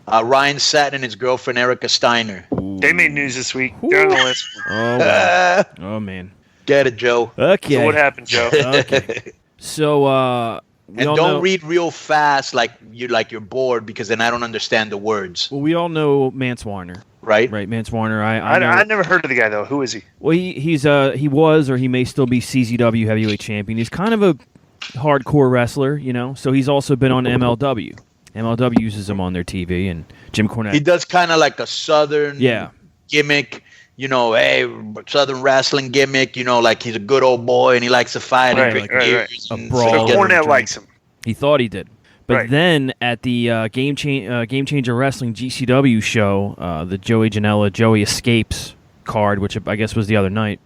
Ryan Satin and his girlfriend Erica Steiner. Ooh. They made news this week. They're on the list. Oh, wow. Oh man. Get it, Joe. Okay. So what happened, Joe? Okay. So and don't read real fast like you're bored, because then I don't understand the words. Well, we all know Mance Warner. Right, Mance Warner. I never heard of the guy though. Who is he? Well, he was, or he may still be, CZW heavyweight champion. He's kind of a hardcore wrestler, So he's also been on MLW. MLW uses him on their TV, and Jim Cornette. He does kind of like a southern gimmick, southern wrestling gimmick. Like he's a good old boy and he likes to fight. Right. A brawl. So Cornette likes him. He thought he did. But then at the Game Changer Wrestling GCW show, the Joey Janela, Joey Escapes card, which I guess was the other night,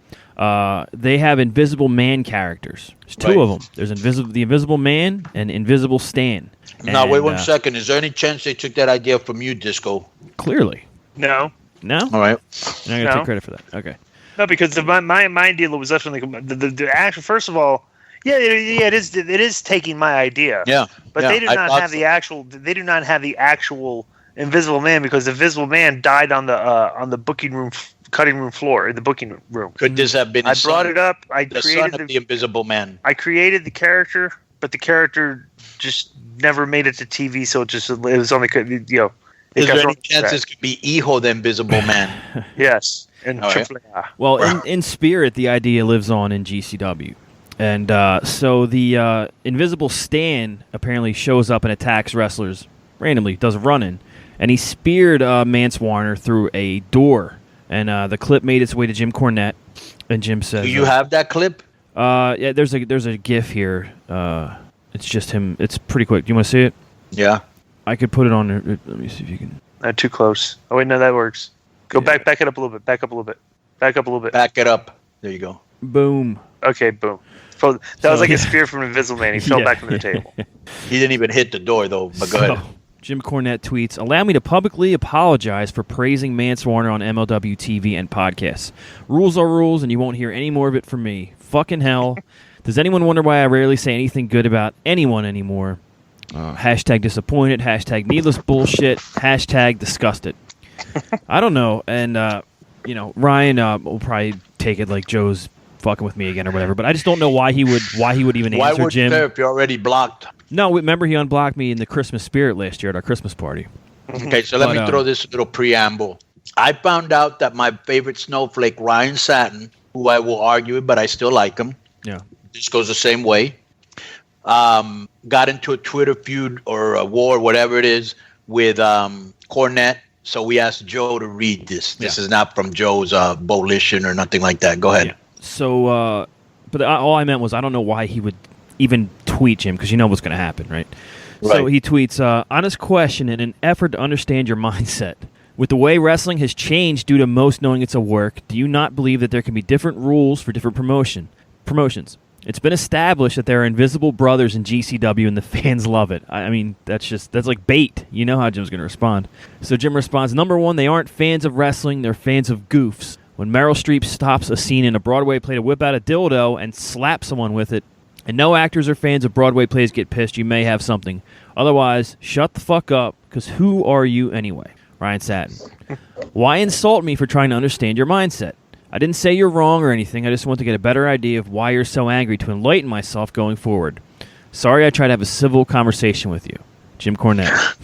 they have Invisible Man characters. There's two of them. There's the Invisible Man and Invisible Stan. Now, wait 1 second. Is there any chance they took that idea from you, Disco? Clearly. No? All right. You're not going to take credit for that. Okay. No, because my deal was definitely the actual. First of all, it is taking my idea. Yeah. But they do not have the actual. They do not have the actual Invisible Man, because the Invisible Man died on the booking room, cutting room floor in the booking room. Could this have been? I brought it up. The son of the Invisible Man. I created the character, but the character just never made it to TV. So it was only Is there any chance this could be Hijo the Invisible Man? Yes. And AAA. Well, in spirit, the idea lives on in GCW. And so the Invisible Stan apparently shows up and attacks wrestlers randomly, does a run-in. And he speared Mance Warner through a door. And the clip made its way to Jim Cornette. And Jim says... Do you have that clip? Yeah, there's a GIF here. It's just him. It's pretty quick. Do you want to see it? Yeah. I could put it on there. Let me see if you can... Not too close. Oh, wait, no, that works. Go back it up a little bit. Back up a little bit. Back up a little bit. Back it up. There you go. Boom. Okay, boom. So that was like a spear from Invisible Man. He fell back from the table. He didn't even hit the door, though, but go ahead. Jim Cornette tweets, "Allow me to publicly apologize for praising Mance Warner on MLW TV and podcasts. Rules are rules, and you won't hear any more of it from me. Fucking hell. Does anyone wonder why I rarely say anything good about anyone anymore? Hashtag disappointed, hashtag needless bullshit, hashtag disgusted." I don't know, and Ryan will probably take it like Joe's fucking with me again or whatever, but I just don't know why he would even answer Jim. Why would if you're already blocked? No, remember he unblocked me in the Christmas spirit last year at our Christmas party. Okay, so let me throw this little preamble. I found out that my favorite snowflake, Ryan Satin, who I will argue with, but I still like him. Yeah. This goes the same way. Got into a Twitter feud or a war, whatever it is, with Cornette. So we asked Joe to read this. This is not from Joe's volition or nothing like that. Go ahead. Yeah. So, but all I meant was I don't know why he would even tweet Jim, because you know what's going to happen, right? So he tweets, honest question in an effort to understand your mindset. With the way wrestling has changed due to most knowing it's a work, do you not believe that there can be different rules for different promotions? It's been established that there are invisible brothers in GCW and the fans love it. I mean, that's like bait. You know how Jim's going to respond. So Jim responds, number one, they aren't fans of wrestling, they're fans of goofs. When Meryl Streep stops a scene in a Broadway play to whip out a dildo and slap someone with it, and no actors or fans of Broadway plays get pissed, you may have something. Otherwise, shut the fuck up, because who are you anyway? Ryan Satin. Why insult me for trying to understand your mindset? I didn't say you're wrong or anything. I just want to get a better idea of why you're so angry to enlighten myself going forward. Sorry I tried to have a civil conversation with you. Jim Cornette.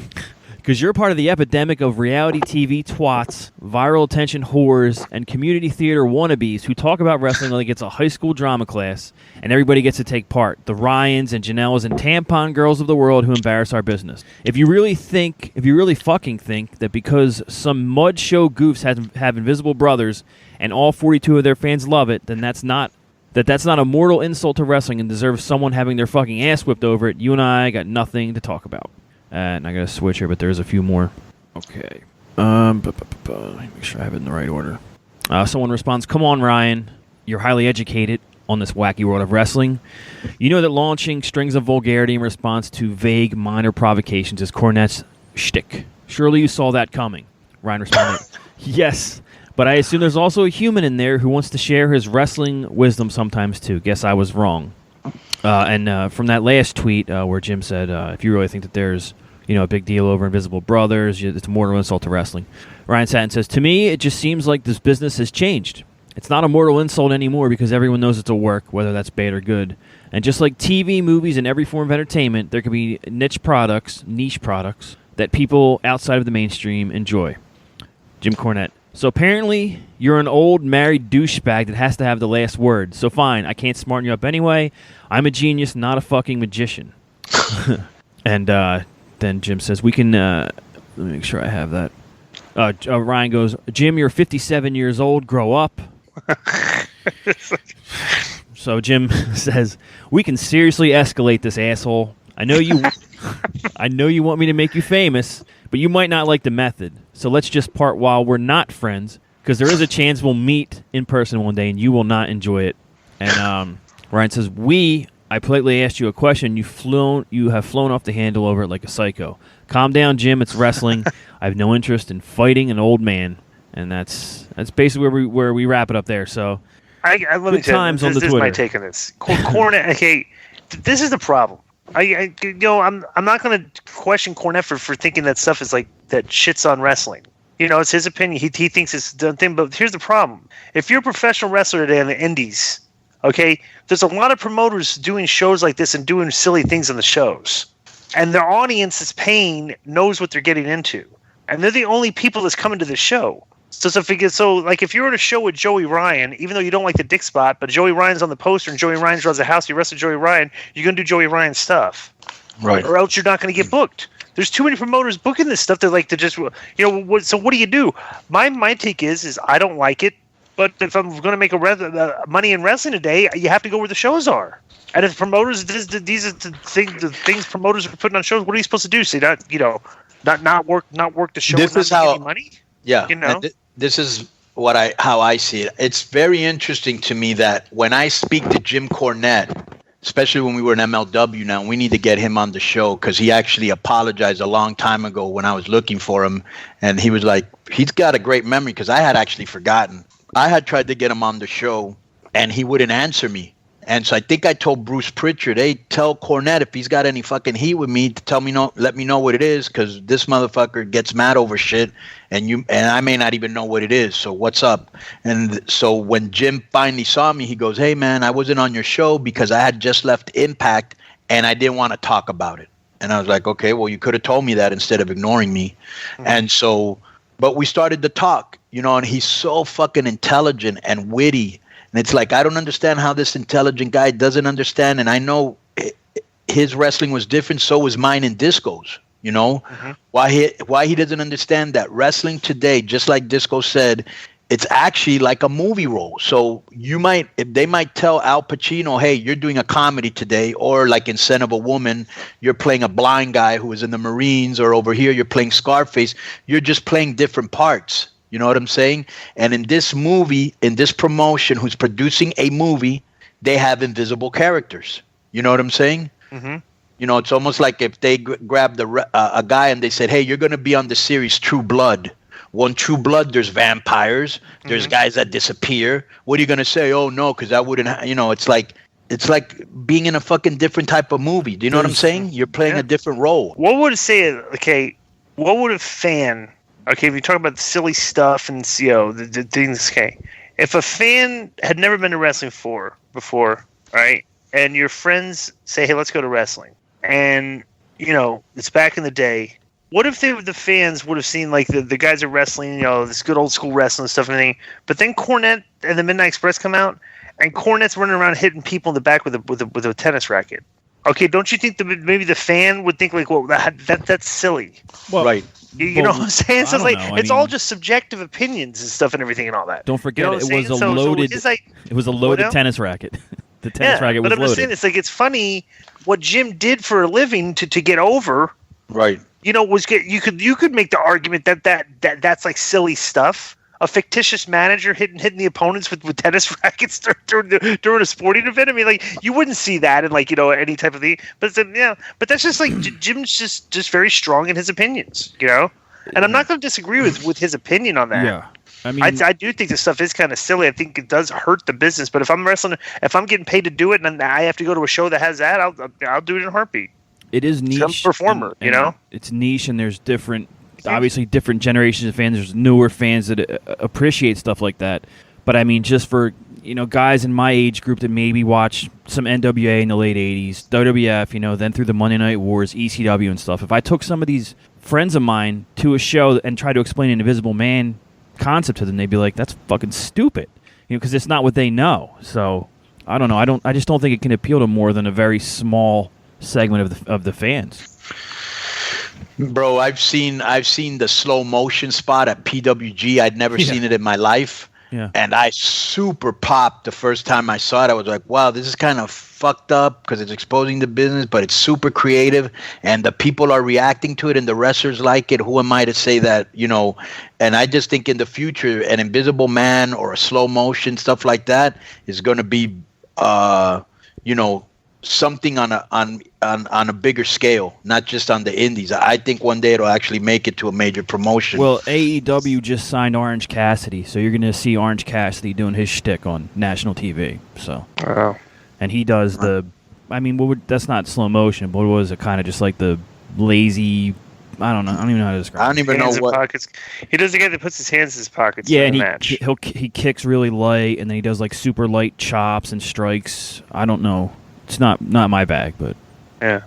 Because you're part of the epidemic of reality TV twats, viral attention whores, and community theater wannabes who talk about wrestling like it's a high school drama class, and everybody gets to take part. The Ryans and Janelles and tampon girls of the world who embarrass our business. If you really fucking think that because some mud show goofs have invisible brothers and all 42 of their fans love it, then that's not a mortal insult to wrestling and deserves someone having their fucking ass whipped over it, you and I got nothing to talk about. And I got to switch here, but there's a few more. Okay. Make sure I have it in the right order. Someone responds, come on, Ryan. You're highly educated on this wacky world of wrestling. You know that launching strings of vulgarity in response to vague, minor provocations is Cornette's shtick. Surely you saw that coming. Ryan responded, yes, but I assume there's also a human in there who wants to share his wrestling wisdom sometimes too. Guess I was wrong. And from that last tweet where Jim said, if you really think that there's a big deal over Invisible Brothers. It's a mortal insult to wrestling. Ryan Satin says, to me, it just seems like this business has changed. It's not a mortal insult anymore because everyone knows it's a work, whether that's bad or good. And just like TV, movies, and every form of entertainment, there can be niche products that people outside of the mainstream enjoy. Jim Cornette. So apparently, you're an old married douchebag that has to have the last word. So fine, I can't smarten you up anyway. I'm a genius, not a fucking magician. And then Jim says, we can... let me make sure I have that. Ryan goes, Jim, you're 57 years old. Grow up. So Jim says, we can seriously escalate this, asshole. I know you want me to make you famous, but you might not like the method. So let's just part while we're not friends, because there is a chance we'll meet in person one day, and you will not enjoy it. And Ryan says, I politely asked you a question. You have flown off the handle over it like a psycho. Calm down, Jim. It's wrestling. I have no interest in fighting an old man. And that's basically where we wrap it up there. So, good times on the Twitter. This is my take on this. Cornette. Okay, this is the problem. I'm not going to question Cornette for thinking that stuff is like that shits on wrestling. It's his opinion. He thinks it's the thing. But here's the problem: if you're a professional wrestler today on the indies, okay, there's a lot of promoters doing shows like this and doing silly things on the shows, and their audience is paying knows what they're getting into, and they're the only people that's coming to the show. So if you're at a show with Joey Ryan, even though you don't like the dick spot, but Joey Ryan's on the poster and Joey Ryan draws a house, you wrestle Joey Ryan, you're going to do Joey Ryan stuff. Right. Or else you're not going to get booked. There's too many promoters booking this stuff that like to just, so what do you do? My take is I don't like it, but if I'm going to make money in wrestling today, you have to go where the shows are. And if promoters, these are the things promoters are putting on shows, what are you supposed to do? Say not work the show and not make any money? Yeah, this is how I see it. It's very interesting to me that when I speak to Jim Cornette, especially when we were in MLW now, we need to get him on the show because he actually apologized a long time ago when I was looking for him. And he was like, he's got a great memory because I had actually forgotten. I had tried to get him on the show and he wouldn't answer me. And so I think I told Bruce Pritchard, hey, tell Cornette if he's got any fucking heat with me to let me know what it is, because this motherfucker gets mad over shit, and I may not even know what it is. So what's up? And so when Jim finally saw me, he goes, hey man, I wasn't on your show because I had just left Impact and I didn't want to talk about it. And I was like, okay, well you could have told me that instead of ignoring me. Mm-hmm. And so, but we started to talk, and he's so fucking intelligent and witty. And it's like, I don't understand how this intelligent guy doesn't understand. And I know his wrestling was different. So was mine in Disco's, mm-hmm. Why he doesn't understand that wrestling today, just like Disco said, it's actually like a movie role. So they might tell Al Pacino, hey, you're doing a comedy today. Or like in Son of a Woman, you're playing a blind guy who was in the Marines, or over here, you're playing Scarface. You're just playing different parts. You know what I'm saying? And in this movie, in this promotion, who's producing a movie, they have invisible characters. You know what I'm saying? Mm-hmm. It's almost like if they grabbed a guy and they said, hey, you're going to be on the series True Blood. Well, in True Blood, there's vampires. There's mm-hmm. guys that disappear. What are you going to say? Oh, no, because that wouldn't it's like being in a fucking different type of movie. Do you know what I'm saying? You're playing a different role. What would a fan... Okay, if you talk about the silly stuff and the things, okay. If a fan had never been to wrestling before, right, and your friends say, "Hey, let's go to wrestling," and it's back in the day. What if the fans would have seen like the guys are wrestling, this good old school wrestling stuff and everything, but then Cornette and the Midnight Express come out, and Cornette's running around hitting people in the back with a tennis racket. Okay, don't you think maybe the fan would think like, well, that's silly? Well, right. You know what I'm saying? So it's all just subjective opinions and stuff and everything and all that. Don't forget, it was a loaded tennis racket. The tennis racket was loaded. But I'm just saying, it's funny what Jim did for a living to get over. Right. You could make the argument that's like silly stuff. A fictitious manager hitting the opponents with tennis rackets during a sporting event. I mean, like, you wouldn't see that in any type of thing. But but that's just like Jim's just very strong in his opinions, And I'm not going to disagree with his opinion on that. Yeah, I mean, I do think this stuff is kind of silly. I think it does hurt the business. But if I'm getting paid to do it, and I have to go to a show that has that, I'll do it in a heartbeat. it is niche. Some performer, and it's niche, and there's obviously different generations of fans. There's newer fans that appreciate stuff like that. But I mean, just for guys in my age group that maybe watch some NWA in the late '80s, WWF, then through the Monday Night Wars, ECW, and stuff. If I took some of these friends of mine to a show and tried to explain an Invisible Man concept to them, they'd be like, "That's fucking stupid," because it's not what they know. So I don't know. I just don't think it can appeal to more than a very small segment of the fans. Bro, I've seen the slow motion spot at PWG. I'd never seen it in my life. Yeah. And I super popped the first time I saw it. I was like, wow, this is kind of fucked up because it's exposing the business, but it's super creative and the people are reacting to it and the wrestlers like it. Who am I to say that, And I just think in the future, an Invisible Man or a slow motion, stuff like that is going to be, something on a bigger scale, not just on the indies. I think one day it'll actually make it to a major promotion. Well, AEW just signed Orange Cassidy, so you're going to see Orange Cassidy doing his shtick on national TV. So, and he does that's not slow motion, but what was it? Kind of just like the lazy. I don't know. I don't even know how to describe. I don't even know what. Pockets. He does the guy that puts his hands in his pockets. Yeah, in the and match. he kicks really light, and then he does like super light chops and strikes. I don't know. It's not my bag, but yeah.